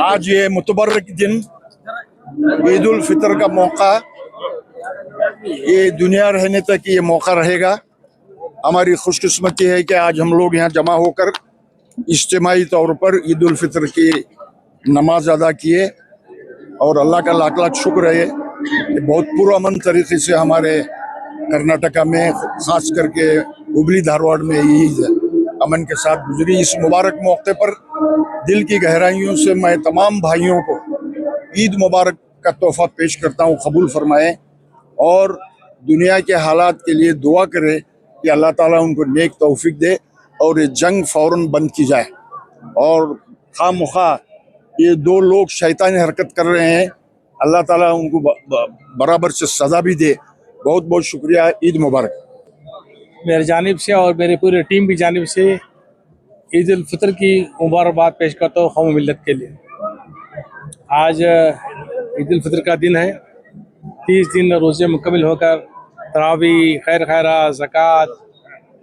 आज ये मुतबर्रक दिन ईद उल फितर का मौका, ये दुनिया रहने तक ये मौका रहेगा। हमारी खुशकिस्मती है कि आज हम लोग यहाँ जमा होकर इज्तिमाई तौर पर ईद उल फितर की नमाज अदा किए और अल्लाह का लाख लाख शुक्र है कि बहुत पुरअमन तरीके से हमारे कर्नाटका में, खास करके हुबली धारवाड़ में ईद अमन के साथ गुजरी। इस मुबारक मौके पर दिल की गहराइयों से मैं तमाम भाइयों को ईद मुबारक का तोहफा पेश करता हूँ, कबूल फरमाएं और दुनिया के हालात के लिए दुआ करें कि अल्लाह ताला उनको नेक तौफीक दे और ये जंग फौरन बंद की जाए। और खामखा ये दो लोग शैतानी हरकत कर रहे हैं, अल्लाह ताला उनको बराबर से सज़ा भी दे। बहुत बहुत शुक्रिया। ईद मुबारक। मेरी जानिब से और मेरी पूरी टीम की जानिब से ईद उल फितर की मुबारकबाद पेश करता हूँ कौम मिल्लत के लिए। आज ईद उल फितर का दिन है। 30 दिन रोज़े मुकम्मिल होकर तरावी, खैर खैरात, ज़कात,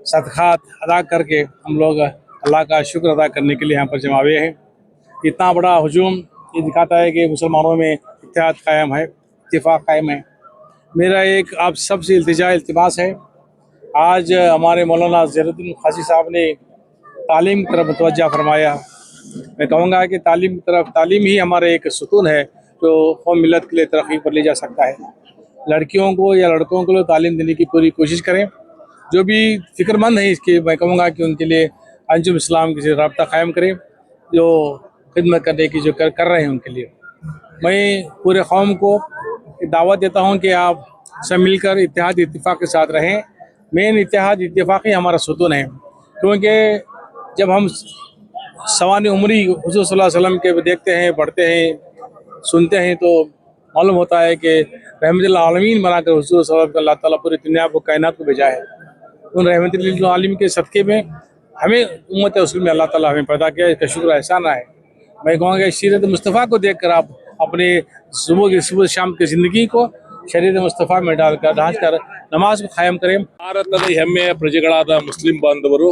सदक़ात अदा करके हम लोग अल्लाह का शुक्र अदा करने के लिए यहाँ पर जमा हुए हैं। इतना बड़ा हुजूम ये दिखाता है कि मुसलमानों में इत्तेहाद कायम है, इत्तिफाक़ कायम है। मेरा एक आप सबसे इल्तिमास है, आज हमारे मौलाना ज़हीरुद्दीन ख़ाज़ी साहब ने तालीम की तरफ मुतवज्जा फरमाया। मैं कहूँगा कि तालीम ही हमारा एक सुकून है जो कौम मिल्लत के लिए तरक्की पर ले जा सकता है। लड़कियों को या लड़कों को तालीम देने की पूरी कोशिश करें। जो भी फ़िक्रमंद है इसके, मैं कहूँगा कि उनके लिए अंजुम इस्लाम से रब्ता कायम करें, जो खिदमत करने की जो कर रहे हैं उनके लिए। मैं पूरे कौम को दावत देता हूँ कि आप सब मिलकर इत्तेहाद इत्तिफ़ाक़ के साथ रहें। मेन इत्तेहाद इत्तिफ़ाक़ ही हमारा सुतून है, क्योंकि जब हम सवानी उम्री हुज़ूर सल्लल्लाहु अलैहि वसल्लम के देखते हैं, पढ़ते हैं, सुनते हैं तो मालूम होता है कि रहमतुल आलमीन बनाकर हुज़ूर सल्लल्लाहु अलैहि वसल्लम अल्लाह ताला पूरी दुनिया को, कायनात को भेजा है। उन रहमतुल आलमीन के सदक़े में हमें उम्मत रसूल में अल्लाह ताला हमें पैदा किया, इसका शुक्र एहसान है। मैं कहूँगा सीरत मुस्तफ़ा को देखकर आप अपने सुबह शाम की ज़िंदगी को शरीयत मुस्तफ़ा में डालकर ढांचकर नमाज को कायम करें। ಭಾರತದ ಹೆಮ್ಮೆಯ ಪ್ರಜೆಗಳಾದ ಮುಸ್ಲಿಂ ಬಾಂಧವರು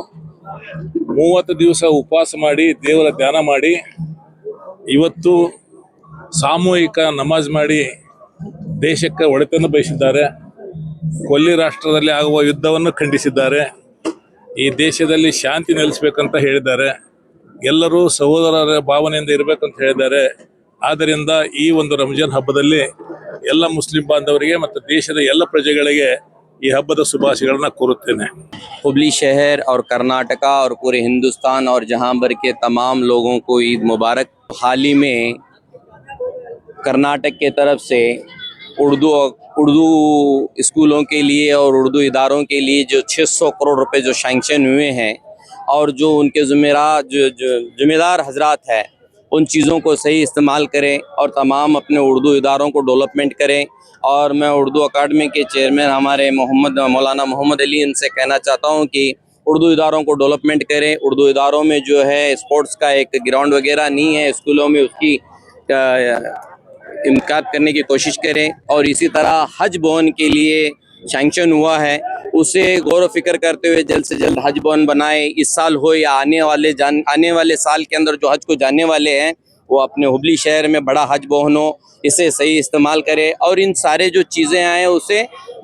30 ದಿವಸ ಉಪವಾಸ ಮಾಡಿ ದೇವರ ಧ್ಯಾನ ಮಾಡಿ ಇವತ್ತು ಸಾಮೂಹಿಕ ನಮಾಜ್ ಮಾಡಿ ದೇಶಕ್ಕೆ ಒಳಿತನ್ನು ಬಯಸಿದ್ದಾರೆ। ಕೊಲ್ಲಿ ರಾಷ್ಟ್ರದಲ್ಲಿ ಆಗುವ ಯುದ್ಧವನ್ನು ಖಂಡಿಸಿದ್ದಾರೆ। ಈ ದೇಶದಲ್ಲಿ ಶಾಂತಿ ನೆಲೆಸಬೇಕಂತ ಹೇಳಿದ್ದಾರೆ। ಎಲ್ಲರೂ ಸಹೋದರರ ಭಾವನೆಯಿಂದ ಇರಬೇಕಂತ ಹೇಳಿದ್ದಾರೆ। ಆದ್ದರಿಂದ ಈ ಒಂದು ರಂಜಾನ್ ಹಬ್ಬದಲ್ಲಿ ಎಲ್ಲ ಮುಸ್ಲಿಂ ಬಾಂಧವರಿಗೆ ಮತ್ತು ದೇಶದ ಎಲ್ಲ ಪ್ರಜೆಗಳಿಗೆ ಈ ಹಬ್ಬದ ಶುಭಾಶಯಗಳನ್ನು ಕೋರುತ್ತೇನೆ। हुबली शहर और कर्नाटका और पूरे हिंदुस्तान और जहां भर के तमाम लोगों को ईद मुबारक। हाल ही में कर्नाटक के तरफ से उर्दू स्कूलों के लिए और उर्दू इदारों के लिए जो 600 करोड़ रुपए जो सैंक्शन हुए हैं और जो उनके ज़िम्मेदार हजरात हैं उन चीज़ों को सही इस्तेमाल करें और तमाम अपने उर्दू इदारों को डेवलपमेंट करें। और मैं उर्दू अकाडमी के चेयरमैन हमारे मौलाना मोहम्मद अली इनसे कहना चाहता हूं कि उर्दू इदारों को डेवलपमेंट करें। उर्दू इदारों में जो है स्पोर्ट्स का एक ग्राउंड वगैरह नहीं है, स्कूलों में उसकी इनकाद करने की कोशिश करें। और इसी तरह हज भवन के लिए सैंक्शन हुआ है, उसे गौर फिक्र करते हुए जल्द से जल्द हज भवन बनाए। इस साल हो या आने वाले साल के अंदर जो हज को जाने वाले हैं वो अपने हुबली शहर में बड़ा हज भवन हो, इसे सही इस्तेमाल करें और इन सारे जो चीज़ें आए उसे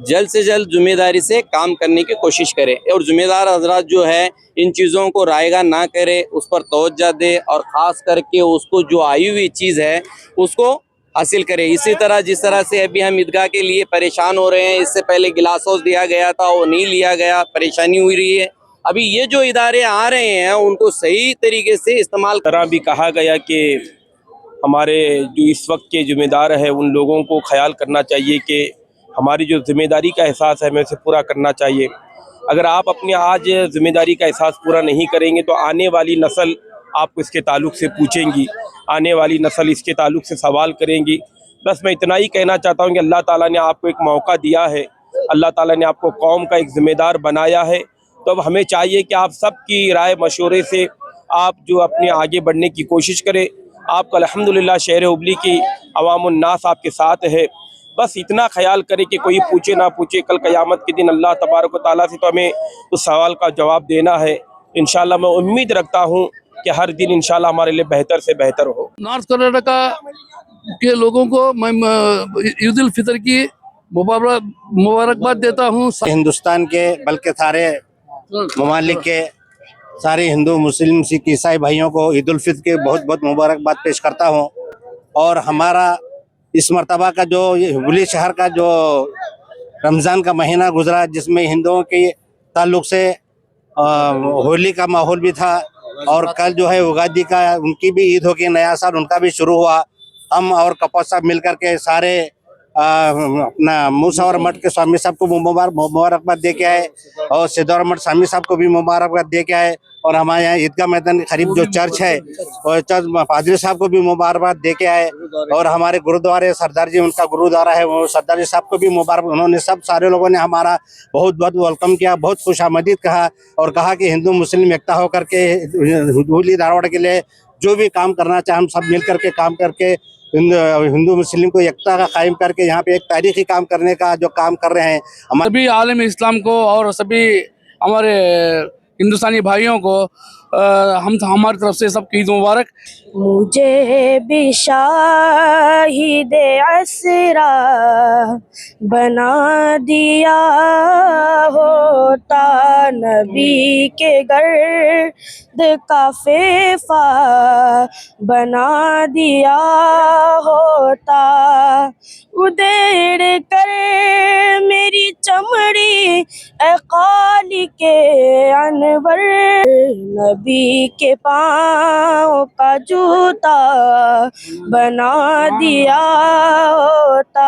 जल्द से जल्द जिम्मेदारी से काम करने की कोशिश करें। और जिम्मेदार हजरात जो है इन चीज़ों को रायगा ना करे, उस पर तवज्जो दे और ख़ास करके उसको जो आई हुई चीज़ है उसको हासिल करें। इसी तरह जिस तरह से अभी हम ईदगाह के लिए परेशान हो रहे हैं, इससे पहले गिलास हाउस दिया गया था वो नहीं लिया गया, परेशानी हुई रही है। अभी ये जो इदारे आ रहे हैं उनको सही तरीके से इस्तेमाल तरह भी कहा गया कि हमारे जो इस वक्त के ज़िम्मेदार हैं उन लोगों को ख्याल करना चाहिए कि हमारी जो ज़िम्मेदारी का एहसास है हमें उसे पूरा करना चाहिए। अगर आप अपने आज ज़िम्मेदारी का एहसास पूरा नहीं करेंगे तो आने वाली नस्ल आपको इसके ताल्लुक़ से पूछेंगी, आने वाली नस्ल इसके ताल्लुक़ से सवाल करेंगी। बस मैं इतना ही कहना चाहता हूँ कि अल्लाह ताला ने आपको एक मौका दिया है, अल्लाह ताला ने आपको कौम का एक ज़िम्मेदार बनाया है, तो अब हमें चाहिए कि आप सबकी राय मशवरे से आप जो अपने आगे बढ़ने की कोशिश करें। आपका अल्हम्दुलिल्लाह शहर हुबली की अवामुन्नास आपके साथ है। बस इतना ख्याल करें कि कोई पूछे ना पूछे, कल क़यामत के दिन अल्लाह तबारक व तआला से तो हमें उस सवाल का जवाब देना है। इंशाअल्लाह मैं उम्मीद रखता हूँ कि हर दिन इंशाल्लाह हमारे लिए बेहतर से बेहतर हो। नॉर्थ कर्नाटका के लोगों को मैं ईद उल फितर की मुबारकबाद देता हूँ। हिंदुस्तान के बल्कि सारे ममालिक के सारे हिंदू मुस्लिम सिख ईसाई भाइयों को ईद उल फितर की बहुत बहुत मुबारकबाद पेश करता हूँ। और हमारा इस मर्तबा का जो ये हुबली शहर का जो रमज़ान का महीना गुजरा, जिसमें हिंदुओं के ताल्लुक से होली का माहौल भी था, और कल जो है उगादी का उनकी भी ईद होगी, नया साल उनका भी शुरू हुआ। हम और कपौत साहब मिलकर के सारे अपना मूसावर मठ के स्वामी साहब को मुबारकबाद दे के आए, और सिद्धौर मठ स्वामी साहब को भी मुबारकबाद दे के आए, और हमारे यहाँ ईदगाह मैदान के करीब जो चर्च है और चर्च पादरी साहब को भी मुबारकबाद दे के आए, और हमारे गुरुद्वारे सरदार जी उनका गुरुद्वारा है, वो सरदार जी साहब को भी मुबारक। उन्होंने सब सारे लोगों ने हमारा बहुत बहुत वेलकम किया, बहुत खुशामदीद कहा, और कहा कि हिंदू मुस्लिम एकता होकर के हुबली धारवाड़ के लिए जो भी काम करना चाहे हम सब मिल करके काम करके हिंदू मुस्लिम को एकता का कायम करके यहाँ पे एक तारीखी काम करने का जो काम कर रहे हैं। सभी आलम इस्लाम को और सभी हमारे हिंदुस्तानी भाइयों को हमारी तरफ से सबकी ईद मुबारक। मुझे भी शाहिद असरा बना दिया होता, नबी के गर्द का फेफा बना दिया होता, उधेड़ कर मेरी चमड़ी काली के अनवर, नबी के पाँव का जूता बना दिया होता।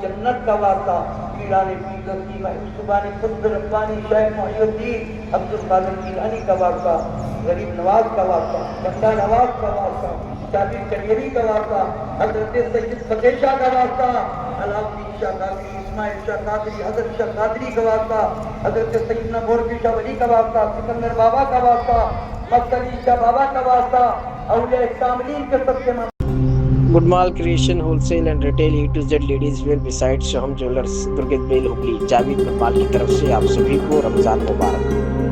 जन्नत का वास्ता मीराने की सुबानी खुद रब्बानी शेख मोहिउद्दीन अब्दुल कादिर जिलानी का वास्ता, गरीब नवाज का वास्ता, बंदा नवाज का वास्ता, जाबिर करियरी का वास्ता, हजरत सैयद फतेह शाह का वास्ता, अलाउद्दीन शाह कादरी, इस्माइल शाह कादरी, हजरत शाह कादरी का वास्ता, हजरत सैयदना बोरकी शाह वली का वास्ता, सिकंदर बाबा का वास्ता, मक्तली शाह बाबा का वास्ता औलिया कामिलीन के सबसे Gudmal creation wholesale and retail A to Z ladies wear beside Shoham jewellers दुर्गत बेल हुगली। जावेद गुडमाल की तरफ से आप सभी को रमजान मुबारक।